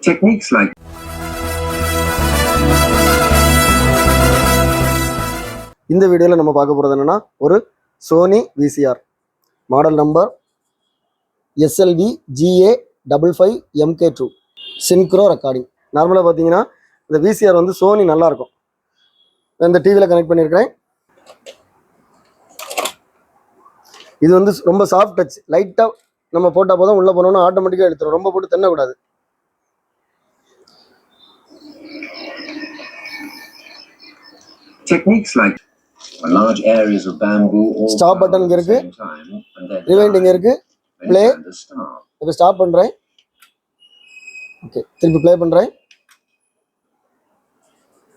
Techniques like இந்த வீடியோவில் நம்ம பார்க்க போகிறது என்னன்னா ஒரு Sony VCR model number SLV GA55MK2 synchro recording. நார்மலாக பார்த்தீங்கன்னா இந்த VCR வந்து சோனி நல்லாயிருக்கும். இந்த டிவியில் கனெக்ட் பண்ணியிருக்கிறேன். இது வந்து ரொம்ப சாஃப்ட் டச், லைட்டாக நம்ம போட்டால் போதும் உள்ளே போனோன்னா ஆட்டோமேட்டிக்காக எடுத்துரும். ரொம்ப போட்டு தென்னக்கூடாது. techniques like large areas of bamboo or stop button இங்கே இருக்கு, ரிவைண்ட் இங்கே இருக்கு, ப்ளே. இப்போ ஸ்டாப் பண்ணுறேன். ஓகே, திருப்பி ப்ளே பண்ணுறேன்.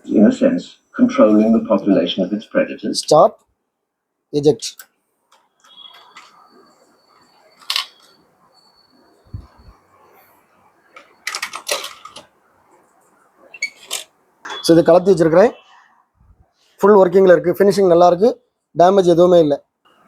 In a sense, controlling the population of its predators. Stop, eject. So இது கலத்தி வச்சிருக்கிறேன். ஃபுல் ஒர்க்கிங்கில் இருக்குது, ஃபினிஷிங் நல்லா இருக்குது, டேமேஜ் எதுவுமே இல்லை.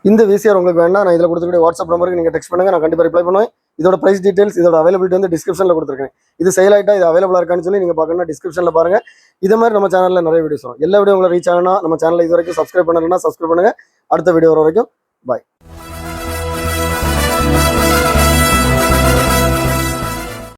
இந்த VCR உங்களுக்கு வேணா நான் இதில் கொடுத்துருக்க வாட்ஸ்அப் நம்பருக்கு நீங்கள் டெக்ஸ்ட் பண்ணுங்கள், நான் கண்டிப்பாக ரிப்ளை பண்ணுவேன். இதோட ப்ரைஸ் டீட்டெயில்ஸ், இதோட அவைலபிலிட்டி வந்து டிஸ்கிரிப்ஷனில் கொடுத்துருக்கேன். இது சேல் ஆகிட்டா இது அவைலபிளாக இருக்கான்னு சொல்லி நீங்கள் பார்க்கணும்னா டிஸ்கிரிப்ஷனில் பாருங்கள். இதே மாதிரி நம்ம சேனலில் நிறைய வீடியோஸ் வரும். எல்லா வீடியோ உங்களை ரீச் ஆகணும்னா நம்ம சேனலில் இது வரைக்கும் சப்ஸ்கிரைப் பண்ணலைன்னா சப்ஸ்கிரைப் பண்ணுங்கள். அடுத்த வீடியோ வர வரைக்கும் பாய்.